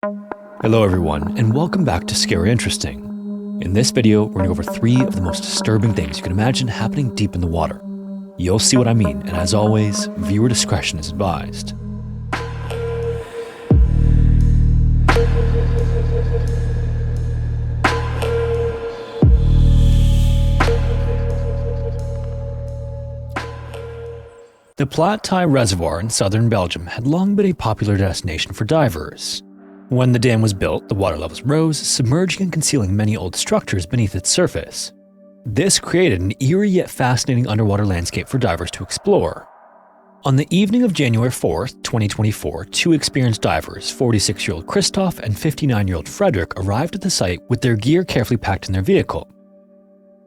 Hello everyone, and welcome back to Scary Interesting. In this video, we're going to go over 3 of the most disturbing things you can imagine happening deep in the water. You'll see what I mean, and as always, viewer discretion is advised. The Platte Reservoir in southern Belgium had long been a popular destination for divers. When the dam was built, the water levels rose, submerging and concealing many old structures beneath its surface. This created an eerie yet fascinating underwater landscape for divers to explore. On the evening of January 4th, 2024, 2 experienced divers, 46-year-old Christoph and 59-year-old Frederick, arrived at the site with their gear carefully packed in their vehicle.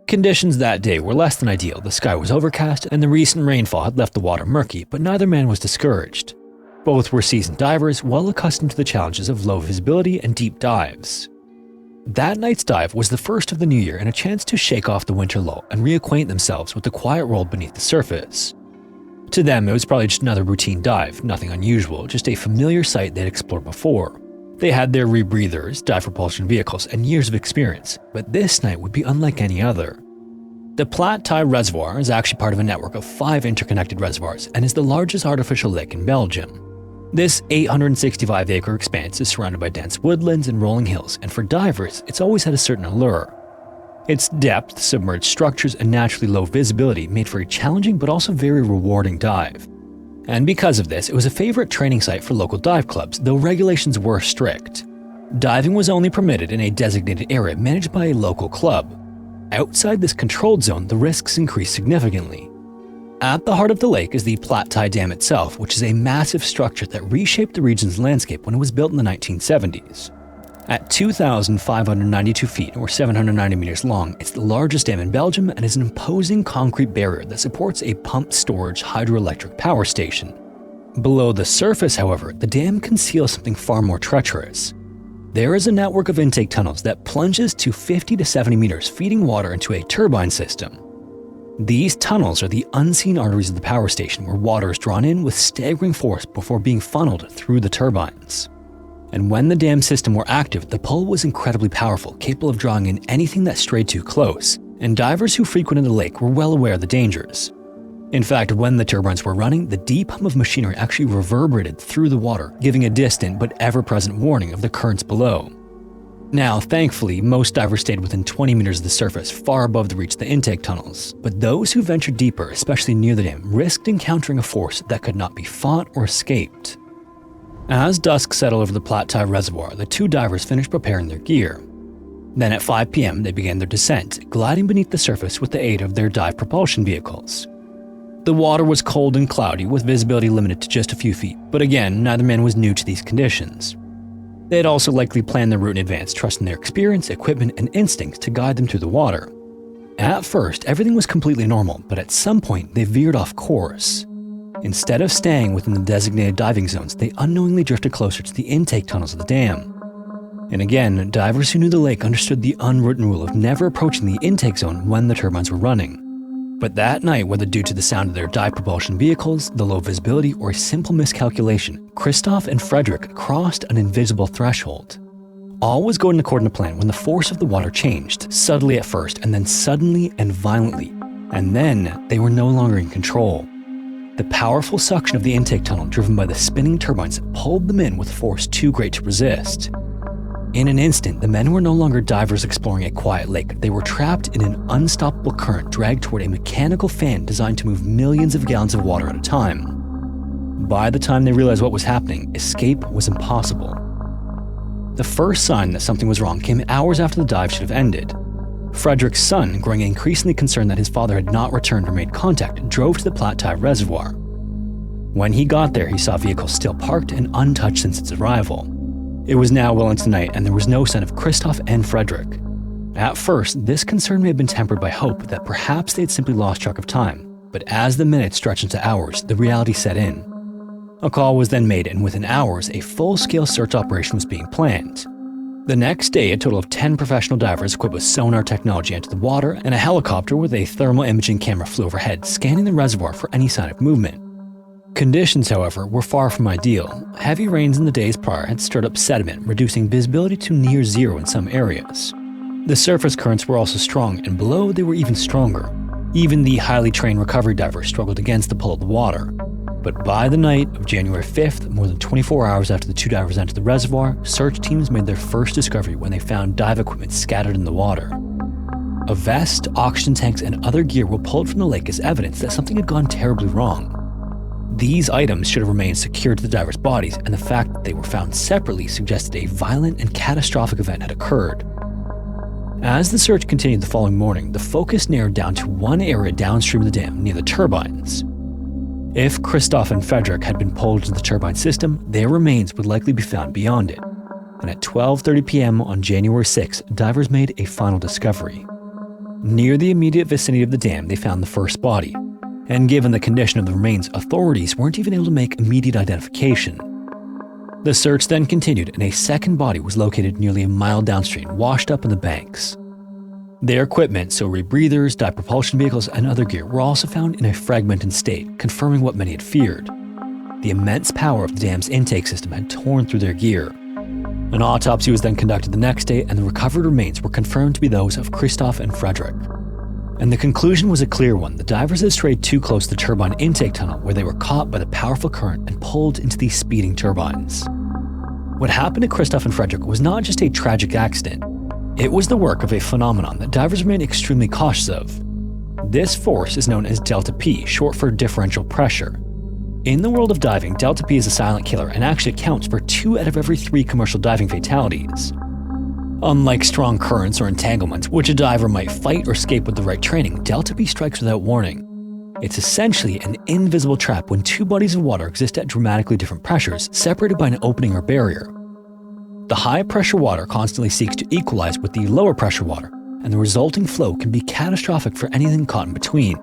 Conditions that day were less than ideal. The sky was overcast and the recent rainfall had left the water murky, but neither man was discouraged. Both were seasoned divers, well accustomed to the challenges of low visibility and deep dives. That night's dive was the first of the new year and a chance to shake off the winter lull and reacquaint themselves with the quiet world beneath the surface. To them, it was probably just another routine dive, nothing unusual, just a familiar sight they'd explored before. They had their rebreathers, dive propulsion vehicles, and years of experience, but this night would be unlike any other. The Platte Reservoir is actually part of a network of 5 interconnected reservoirs and is the largest artificial lake in Belgium. This 865-acre expanse is surrounded by dense woodlands and rolling hills, and for divers, it's always had a certain allure. Its depth, submerged structures, and naturally low visibility made for a challenging but also very rewarding dive. And because of this, it was a favorite training site for local dive clubs, though regulations were strict. Diving was only permitted in a designated area managed by a local club. Outside this controlled zone, the risks increased significantly. At the heart of the lake is the Platte Dam itself, which is a massive structure that reshaped the region's landscape when it was built in the 1970s. At 2,592 feet, or 790 meters long, it's the largest dam in Belgium and is an imposing concrete barrier that supports a pumped storage hydroelectric power station. Below the surface, however, the dam conceals something far more treacherous. There is a network of intake tunnels that plunges to 50 to 70 meters, feeding water into a turbine system. These tunnels are the unseen arteries of the power station, where water is drawn in with staggering force before being funneled through the turbines. And when the dam system were active, the pull was incredibly powerful, capable of drawing in anything that strayed too close, and divers who frequented the lake were well aware of the dangers. In fact, when the turbines were running, the deep hum of machinery actually reverberated through the water, giving a distant but ever-present warning of the currents below. Now, thankfully, most divers stayed within 20 meters of the surface, far above the reach of the intake tunnels, but those who ventured deeper, especially near the dam, risked encountering a force that could not be fought or escaped. As dusk settled over the Platte Reservoir, the 2 divers finished preparing their gear. Then at 5 p.m., they began their descent, gliding beneath the surface with the aid of their dive propulsion vehicles. The water was cold and cloudy, with visibility limited to just a few feet, but again, neither man was new to these conditions. They had also likely planned their route in advance, trusting their experience, equipment, and instincts to guide them through the water. At first, everything was completely normal, but at some point, they veered off course. Instead of staying within the designated diving zones, they unknowingly drifted closer to the intake tunnels of the dam. And again, divers who knew the lake understood the unwritten rule of never approaching the intake zone when the turbines were running. But that night, whether due to the sound of their dive propulsion vehicles, the low visibility, or a simple miscalculation, Christoph and Frederick crossed an invisible threshold. All was going according to plan when the force of the water changed, subtly at first, and then suddenly and violently. And then they were no longer in control. The powerful suction of the intake tunnel, driven by the spinning turbines, pulled them in with force too great to resist. In an instant, the men were no longer divers exploring a quiet lake. They were trapped in an unstoppable current dragged toward a mechanical fan designed to move millions of gallons of water at a time. By the time they realized what was happening, escape was impossible. The first sign that something was wrong came hours after the dive should have ended. Frederick's son, growing increasingly concerned that his father had not returned or made contact, drove to the Platte Reservoir. When he got there, he saw vehicles still parked and untouched since its arrival. It was now well into the night, and there was no sign of Christoph and Frederick. At first, this concern may have been tempered by hope that perhaps they had simply lost track of time, but as the minutes stretched into hours, the reality set in. A call was then made, and within hours, a full-scale search operation was being planned. The next day, a total of 10 professional divers equipped with sonar technology entered the water, and a helicopter with a thermal imaging camera flew overhead, scanning the reservoir for any sign of movement. Conditions, however, were far from ideal. Heavy rains in the days prior had stirred up sediment, reducing visibility to near zero in some areas. The surface currents were also strong, and below they were even stronger. Even the highly trained recovery divers struggled against the pull of the water. But by the night of January 5th, more than 24 hours after the two divers entered the reservoir, search teams made their first discovery when they found dive equipment scattered in the water. A vest, oxygen tanks, and other gear were pulled from the lake as evidence that something had gone terribly wrong. These items should have remained secured to the divers' bodies, and the fact that they were found separately suggested a violent and catastrophic event had occurred. As the search continued the following morning, the focus narrowed down to one area downstream of the dam near the turbines. If Christoph and Frederick had been pulled into the turbine system, their remains would likely be found beyond it. And at 12:30 p.m. on January 6, divers made a final discovery. Near the immediate vicinity of the dam, they found the first body. And given the condition of the remains, authorities weren't even able to make immediate identification. The search then continued, and a second body was located nearly a mile downstream, washed up in the banks. Their equipment, so rebreathers, dive propulsion vehicles, and other gear, were also found in a fragmented state, confirming what many had feared. The immense power of the dam's intake system had torn through their gear. An autopsy was then conducted the next day, and the recovered remains were confirmed to be those of Christoph and Frederick. And the conclusion was a clear one. The divers had strayed too close to the turbine intake tunnel, where they were caught by the powerful current and pulled into these speeding turbines. What happened to Christoph and Frederick was not just a tragic accident. It was the work of a phenomenon that divers remain extremely cautious of. This force is known as delta P, short for differential pressure. In the world of diving, delta P is a silent killer and actually accounts for 2 out of every 3 commercial diving fatalities. Unlike strong currents or entanglements, which a diver might fight or escape with the right training, delta P strikes without warning. It's essentially an invisible trap when 2 bodies of water exist at dramatically different pressures, separated by an opening or barrier. The high-pressure water constantly seeks to equalize with the lower-pressure water, and the resulting flow can be catastrophic for anything caught in between.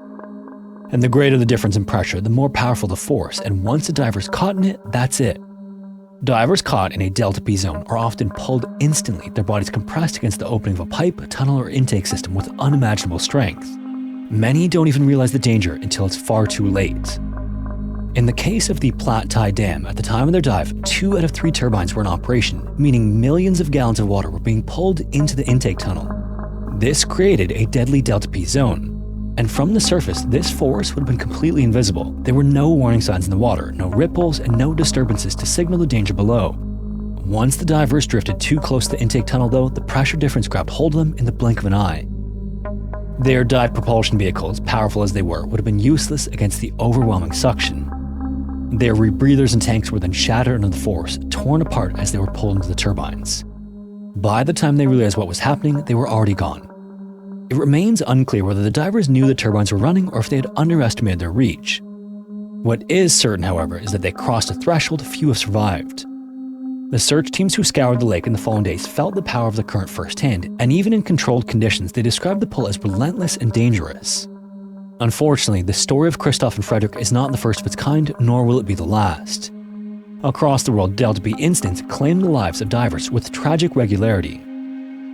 And the greater the difference in pressure, the more powerful the force, and once a diver's caught in it, that's it. Divers caught in a delta P zone are often pulled instantly, their bodies compressed against the opening of a pipe, tunnel, or intake system with unimaginable strength. Many don't even realize the danger until it's far too late. In the case of the Platte Tai Dam, at the time of their dive, 2 out of 3 turbines were in operation, meaning millions of gallons of water were being pulled into the intake tunnel. This created a deadly delta P zone. And from the surface, this force would have been completely invisible. There were no warning signs in the water, no ripples, and no disturbances to signal the danger below. Once the divers drifted too close to the intake tunnel though, the pressure difference grabbed hold of them in the blink of an eye. Their dive propulsion vehicles, powerful as they were, would have been useless against the overwhelming suction. Their rebreathers and tanks were then shattered under the force, torn apart as they were pulled into the turbines. By the time they realized what was happening, they were already gone. It remains unclear whether the divers knew the turbines were running or if they had underestimated their reach. What is certain, however, is that they crossed a threshold few have survived. The search teams who scoured the lake in the following days felt the power of the current firsthand, and even in controlled conditions, they described the pull as relentless and dangerous. Unfortunately, the story of Christoph and Frederick is not the first of its kind, nor will it be the last. Across the world, delta P incidents claim the lives of divers with tragic regularity.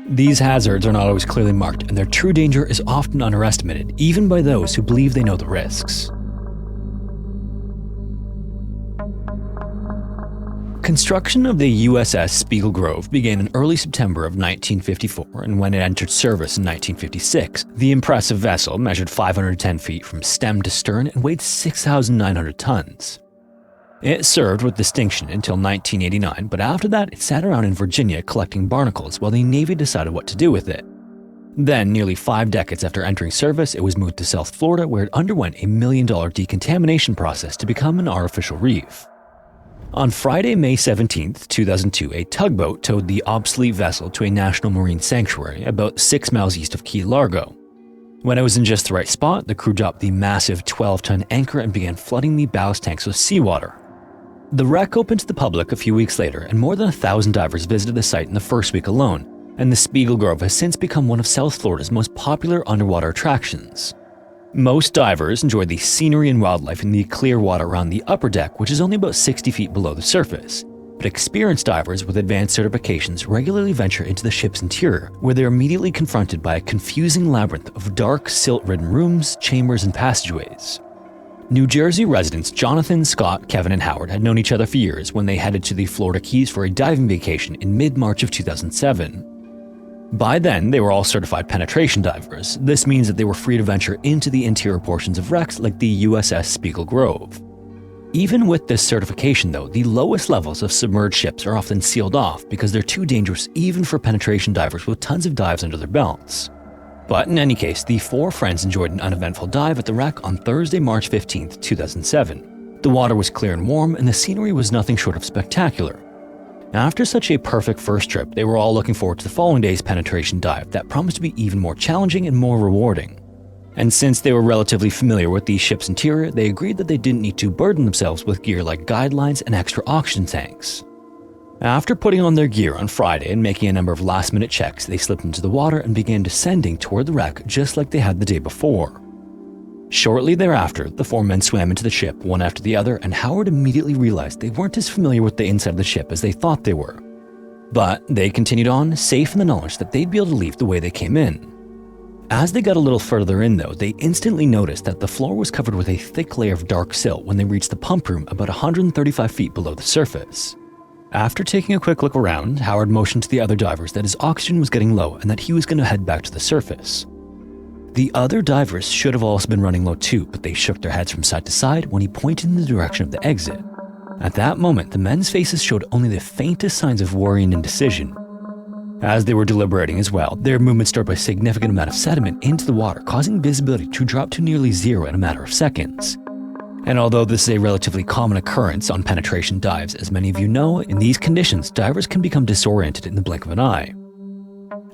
These hazards are not always clearly marked, and their true danger is often underestimated, even by those who believe they know the risks. Construction of the USS Spiegel Grove began in early September of 1954, and when it entered service in 1956, the impressive vessel measured 510 feet from stem to stern and weighed 6,900 tons. It served with distinction until 1989, but after that it sat around in Virginia collecting barnacles while the Navy decided what to do with it. Then, nearly 5 decades after entering service, it was moved to South Florida, where it underwent a $1 million decontamination process to become an artificial reef. On Friday, May 17, 2002, a tugboat towed the obsolete vessel to a national marine sanctuary about 6 miles east of Key Largo. When it was in just the right spot, the crew dropped the massive 12-ton anchor and began flooding the ballast tanks with seawater. The wreck opened to the public a few weeks later, and more than 1,000 divers visited the site in the first week alone, and the Spiegel Grove has since become one of South Florida's most popular underwater attractions. Most divers enjoy the scenery and wildlife in the clear water around the upper deck, which is only about 60 feet below the surface. But experienced divers with advanced certifications regularly venture into the ship's interior, where they are immediately confronted by a confusing labyrinth of dark, silt-ridden rooms, chambers, and passageways. New Jersey residents Jonathan, Scott, Kevin, and Howard had known each other for years when they headed to the Florida Keys for a diving vacation in mid-March of 2007. By then, they were all certified penetration divers. This means that they were free to venture into the interior portions of wrecks like the USS Spiegel Grove. Even with this certification though, the lowest levels of submerged ships are often sealed off because they're too dangerous even for penetration divers with tons of dives under their belts. But in any case, the four friends enjoyed an uneventful dive at the wreck on Thursday, March 15, 2007. The water was clear and warm, and the scenery was nothing short of spectacular. After such a perfect first trip, they were all looking forward to the following day's penetration dive that promised to be even more challenging and more rewarding. And since they were relatively familiar with the ship's interior, they agreed that they didn't need to burden themselves with gear like guidelines and extra oxygen tanks. After putting on their gear on Friday and making a number of last-minute checks, they slipped into the water and began descending toward the wreck just like they had the day before. Shortly thereafter, the four men swam into the ship one after the other, and Howard immediately realized they weren't as familiar with the inside of the ship as they thought they were. But they continued on, safe in the knowledge that they'd be able to leave the way they came in. As they got a little further in though, they instantly noticed that the floor was covered with a thick layer of dark silt when they reached the pump room about 135 feet below the surface. After taking a quick look around, Howard motioned to the other divers that his oxygen was getting low and that he was going to head back to the surface. The other divers should have also been running low too, but they shook their heads from side to side when he pointed in the direction of the exit. At that moment, the men's faces showed only the faintest signs of worry and indecision. As they were deliberating as well, their movement stirred by a significant amount of sediment into the water, causing visibility to drop to nearly zero in a matter of seconds. And although this is a relatively common occurrence on penetration dives, as many of you know, in these conditions, divers can become disoriented in the blink of an eye.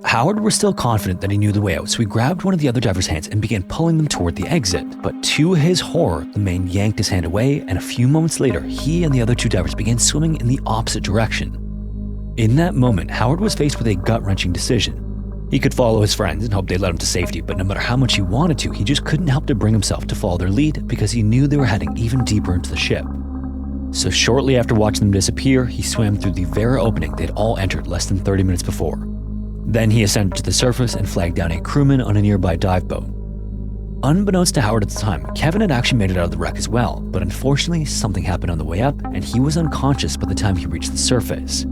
Howard was still confident that he knew the way out, so he grabbed one of the other divers' hands and began pulling them toward the exit. But to his horror, the man yanked his hand away, and a few moments later, he and the other two divers began swimming in the opposite direction. In that moment, Howard was faced with a gut-wrenching decision. He could follow his friends and hope they'd let him to safety, but no matter how much he wanted to, he just couldn't help to bring himself to follow their lead because he knew they were heading even deeper into the ship. So shortly after watching them disappear, he swam through the very opening they'd all entered less than 30 minutes before. Then he ascended to the surface and flagged down a crewman on a nearby dive boat. Unbeknownst to Howard at the time, Kevin had actually made it out of the wreck as well, but unfortunately something happened on the way up and he was unconscious by the time he reached the surface.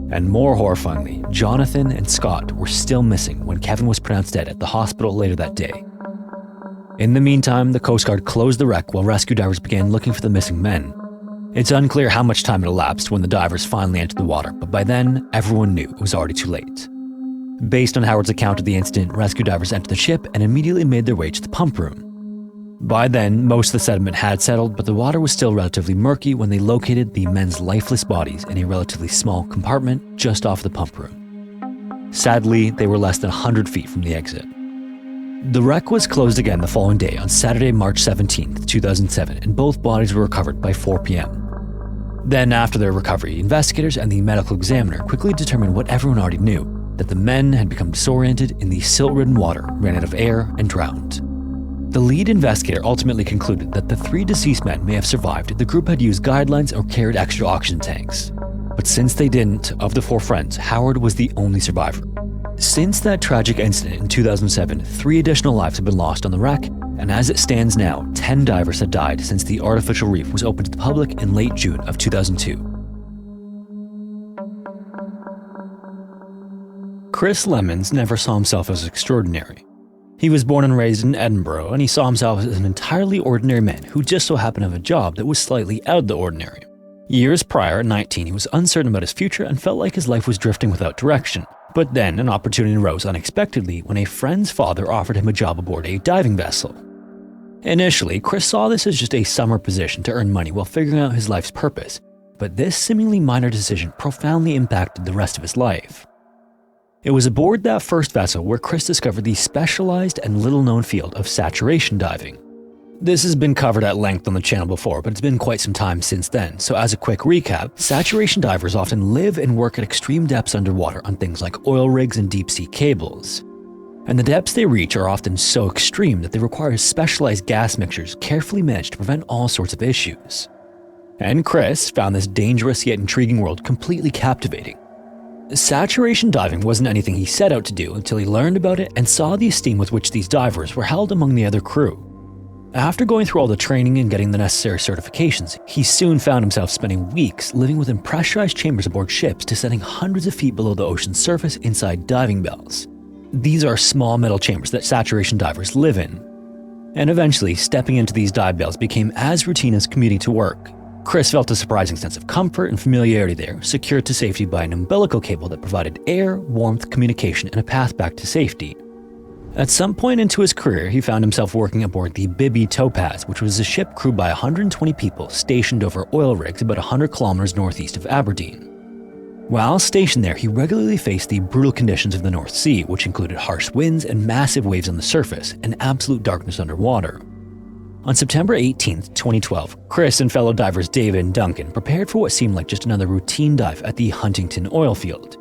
And more horrifyingly, Jonathan and Scott were still missing when Kevin was pronounced dead at the hospital later that day. In the meantime, the Coast Guard closed the wreck while rescue divers began looking for the missing men. It's unclear how much time had elapsed when the divers finally entered the water, but by then, everyone knew it was already too late. Based on Howard's account of the incident, rescue divers entered the ship and immediately made their way to the pump room. By then, most of the sediment had settled, but the water was still relatively murky when they located the men's lifeless bodies in a relatively small compartment just off the pump room. Sadly, they were less than 100 feet from the exit. The wreck was closed again the following day on Saturday, March 17, 2007, and both bodies were recovered by 4 p.m. Then, after their recovery, investigators and the medical examiner quickly determined what everyone already knew, that the men had become disoriented in the silt-ridden water, ran out of air, and drowned. The lead investigator ultimately concluded that the 3 deceased men may have survived if the group had used guidelines or carried extra oxygen tanks. But since they didn't, of the 4 friends, Howard was the only survivor. Since that tragic incident in 2007, 3 additional lives have been lost on the wreck, and as it stands now, 10 divers have died since the artificial reef was opened to the public in late June of 2002. Chris Lemons never saw himself as extraordinary. He was born and raised in Edinburgh, and he saw himself as an entirely ordinary man who just so happened to have a job that was slightly out of the ordinary. Years prior, at 19, he was uncertain about his future and felt like his life was drifting without direction. But then an opportunity arose unexpectedly when a friend's father offered him a job aboard a diving vessel. Initially, Chris saw this as just a summer position to earn money while figuring out his life's purpose, but this seemingly minor decision profoundly impacted the rest of his life. It was aboard that first vessel where Chris discovered the specialized and little-known field of saturation diving. This has been covered at length on the channel before, but it's been quite some time since then, so as a quick recap, saturation divers often live and work at extreme depths underwater on things like oil rigs and deep-sea cables. And the depths they reach are often so extreme that they require specialized gas mixtures carefully managed to prevent all sorts of issues. And Chris found this dangerous yet intriguing world completely captivating. Saturation diving wasn't anything he set out to do until he learned about it and saw the esteem with which these divers were held among the other crew. After going through all the training and getting the necessary certifications, he soon found himself spending weeks living within pressurized chambers aboard ships descending hundreds of feet below the ocean's surface inside diving bells. These are small metal chambers that saturation divers live in. And eventually, stepping into these dive bells became as routine as commuting to work. Chris felt a surprising sense of comfort and familiarity there, secured to safety by an umbilical cable that provided air, warmth, communication, and a path back to safety. At some point into his career, he found himself working aboard the Bibi Topaz, which was a ship crewed by 120 people stationed over oil rigs about 100 kilometers northeast of Aberdeen. While stationed there, he regularly faced the brutal conditions of the North Sea, which included harsh winds and massive waves on the surface, and absolute darkness underwater. On September 18, 2012, Chris and fellow divers David and Duncan prepared for what seemed like just another routine dive at the Huntington oil field.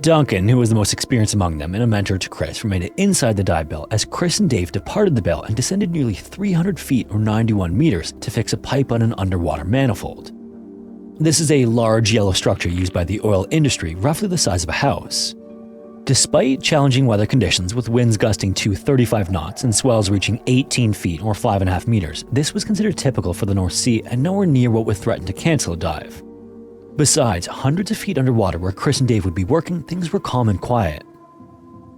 Duncan, who was the most experienced among them and a mentor to Chris, remained inside the dive bell as Chris and Dave departed the bell and descended nearly 300 feet or 91 meters to fix a pipe on an underwater manifold. This is a large yellow structure used by the oil industry, roughly the size of a house. Despite challenging weather conditions with winds gusting to 35 knots and swells reaching 18 feet or 5.5 meters, this was considered typical for the North Sea and nowhere near what would threaten to cancel a dive. Besides, hundreds of feet underwater where Chris and Dave would be working, things were calm and quiet.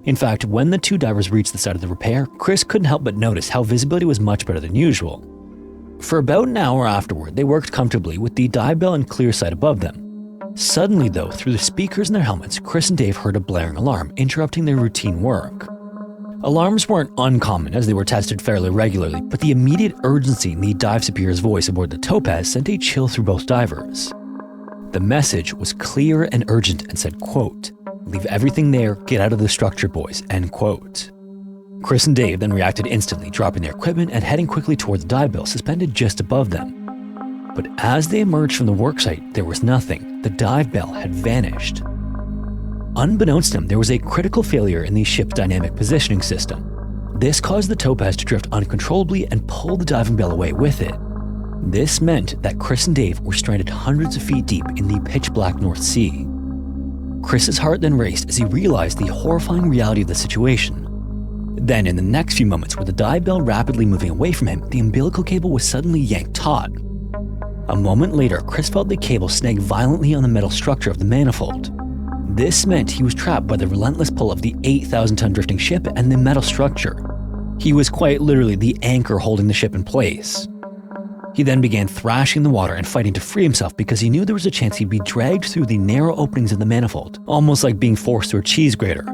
In fact, when the two divers reached the site of the repair, Chris couldn't help but notice how visibility was much better than usual. For about an hour afterward, they worked comfortably with the dive bell and clear sight above them. Suddenly though, through the speakers in their helmets, Chris and Dave heard a blaring alarm, interrupting their routine work. Alarms weren't uncommon as they were tested fairly regularly, but the immediate urgency in the dive superior's voice aboard the Topaz sent a chill through both divers. The message was clear and urgent and said, quote, "Leave everything there, get out of the structure, boys," end quote. Chris and Dave then reacted instantly, dropping their equipment and heading quickly toward the dive bell suspended just above them. But as they emerged from the worksite, there was nothing. The dive bell had vanished. Unbeknownst to them, there was a critical failure in the ship's dynamic positioning system. This caused the Topaz to drift uncontrollably and pull the diving bell away with it. This meant that Chris and Dave were stranded hundreds of feet deep in the pitch-black North Sea. Chris's heart then raced as he realized the horrifying reality of the situation. Then, in the next few moments, with the dive bell rapidly moving away from him, the umbilical cable was suddenly yanked taut. A moment later, Chris felt the cable snag violently on the metal structure of the manifold. This meant he was trapped by the relentless pull of the 8,000-ton drifting ship and the metal structure. He was quite literally the anchor holding the ship in place. He then began thrashing the water and fighting to free himself because he knew there was a chance he'd be dragged through the narrow openings in the manifold, almost like being forced through a cheese grater.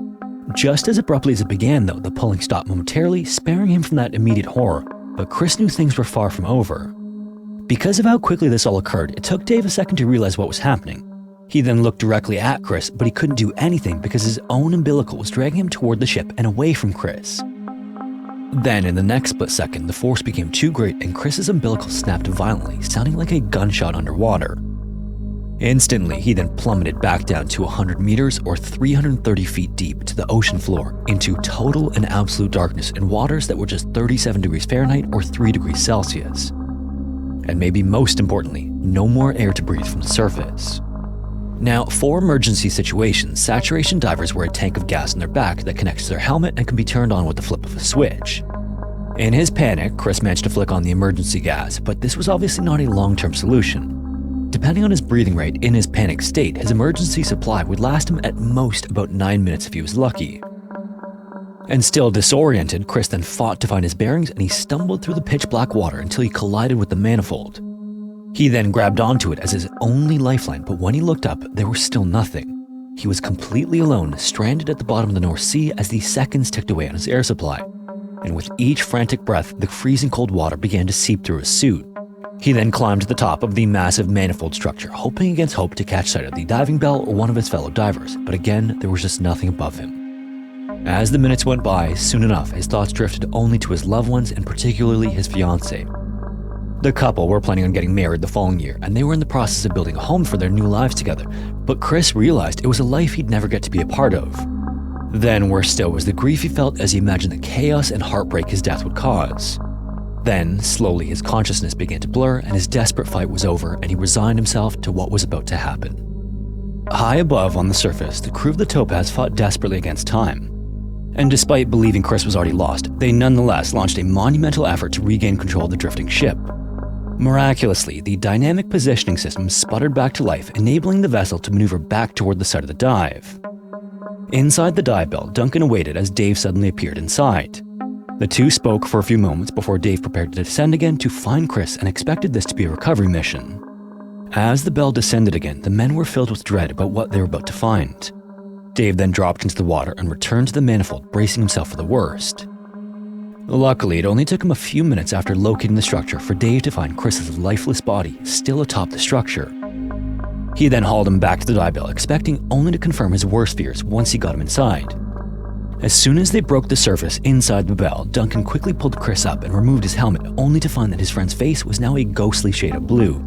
Just as abruptly as it began though, the pulling stopped momentarily, sparing him from that immediate horror, but Chris knew things were far from over. Because of how quickly this all occurred, it took Dave a second to realize what was happening. He then looked directly at Chris, but he couldn't do anything because his own umbilical was dragging him toward the ship and away from Chris. Then, in the next split second, the force became too great and Chris's umbilical snapped violently, sounding like a gunshot underwater. Instantly, he then plummeted back down to 100 meters or 330 feet deep to the ocean floor, into total and absolute darkness in waters that were just 37 degrees Fahrenheit or 3 degrees Celsius. And maybe most importantly, no more air to breathe from the surface. Now, for emergency situations, saturation divers wear a tank of gas on their back that connects to their helmet and can be turned on with the flip of a switch. In his panic, Chris managed to flick on the emergency gas, but this was obviously not a long-term solution. Depending on his breathing rate in his panic state, his emergency supply would last him at most about 9 minutes if he was lucky. And still disoriented, Chris then fought to find his bearings and he stumbled through the pitch-black water until he collided with the manifold. He then grabbed onto it as his only lifeline, but when he looked up, there was still nothing. He was completely alone, stranded at the bottom of the North Sea as the seconds ticked away on his air supply. And with each frantic breath, the freezing cold water began to seep through his suit. He then climbed to the top of the massive manifold structure, hoping against hope to catch sight of the diving bell or one of his fellow divers, but again, there was just nothing above him. As the minutes went by, soon enough, his thoughts drifted only to his loved ones and particularly his fiancée. The couple were planning on getting married the following year, and they were in the process of building a home for their new lives together, but Chris realized it was a life he'd never get to be a part of. Then, worse still, was the grief he felt as he imagined the chaos and heartbreak his death would cause. Then, slowly, his consciousness began to blur, and his desperate fight was over, and he resigned himself to what was about to happen. High above on the surface, the crew of the Topaz fought desperately against time. And despite believing Chris was already lost, they nonetheless launched a monumental effort to regain control of the drifting ship. Miraculously, the dynamic positioning system sputtered back to life, enabling the vessel to maneuver back toward the site of the dive. Inside the dive bell, Duncan awaited as Dave suddenly appeared inside. The two spoke for a few moments before Dave prepared to descend again to find Chris and expected this to be a recovery mission. As the bell descended again, the men were filled with dread about what they were about to find. Dave then dropped into the water and returned to the manifold, bracing himself for the worst. Luckily, it only took him a few minutes after locating the structure for Dave to find Chris's lifeless body still atop the structure. He then hauled him back to the dive bell, expecting only to confirm his worst fears once he got him inside. As soon as they broke the surface inside the bell, Duncan quickly pulled Chris up and removed his helmet, only to find that his friend's face was now a ghostly shade of blue.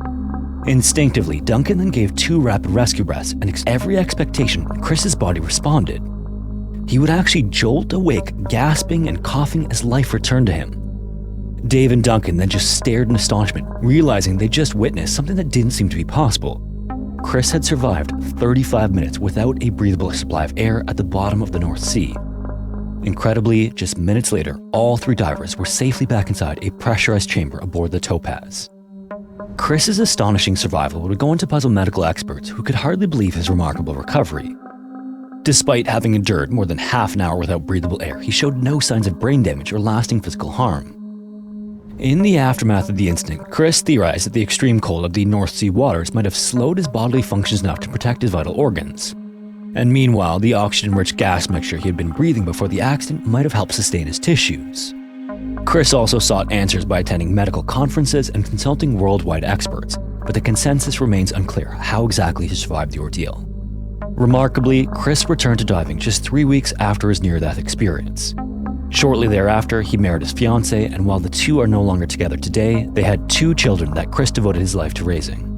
Instinctively, Duncan then gave 2 rapid rescue breaths, and every expectation, Chris's body responded. He would actually jolt awake, gasping and coughing as life returned to him. Dave and Duncan then just stared in astonishment, realizing they just witnessed something that didn't seem to be possible. Chris had survived 35 minutes without a breathable supply of air at the bottom of the North Sea. Incredibly, just minutes later, all 3 divers were safely back inside a pressurized chamber aboard the Topaz. Chris's astonishing survival would go on to puzzle medical experts who could hardly believe his remarkable recovery. Despite having endured more than half an hour without breathable air, he showed no signs of brain damage or lasting physical harm. In the aftermath of the incident, Chris theorized that the extreme cold of the North Sea waters might have slowed his bodily functions enough to protect his vital organs. And meanwhile, the oxygen-rich gas mixture he had been breathing before the accident might have helped sustain his tissues. Chris also sought answers by attending medical conferences and consulting worldwide experts, but the consensus remains unclear how exactly he survived the ordeal. Remarkably, Chris returned to diving just 3 weeks after his near-death experience. Shortly thereafter, he married his fiancée, and while the two are no longer together today, they had 2 children that Chris devoted his life to raising.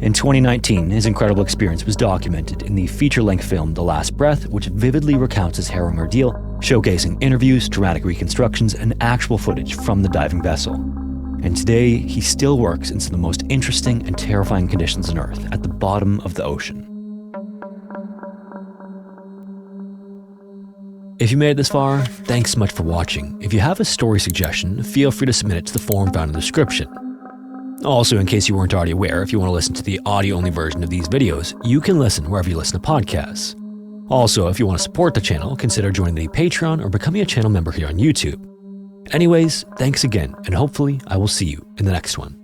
In 2019, his incredible experience was documented in the feature-length film The Last Breath, which vividly recounts his harrowing ordeal, showcasing interviews, dramatic reconstructions, and actual footage from the diving vessel. And today, he still works in some of the most interesting and terrifying conditions on Earth, at the bottom of the ocean. If you made it this far, thanks so much for watching. If you have a story suggestion, feel free to submit it to the form found in the description. Also, in case you weren't already aware, if you want to listen to the audio-only version of these videos, you can listen wherever you listen to podcasts. Also, if you want to support the channel, consider joining the Patreon or becoming a channel member here on YouTube. Anyways, thanks again, and hopefully I will see you in the next one.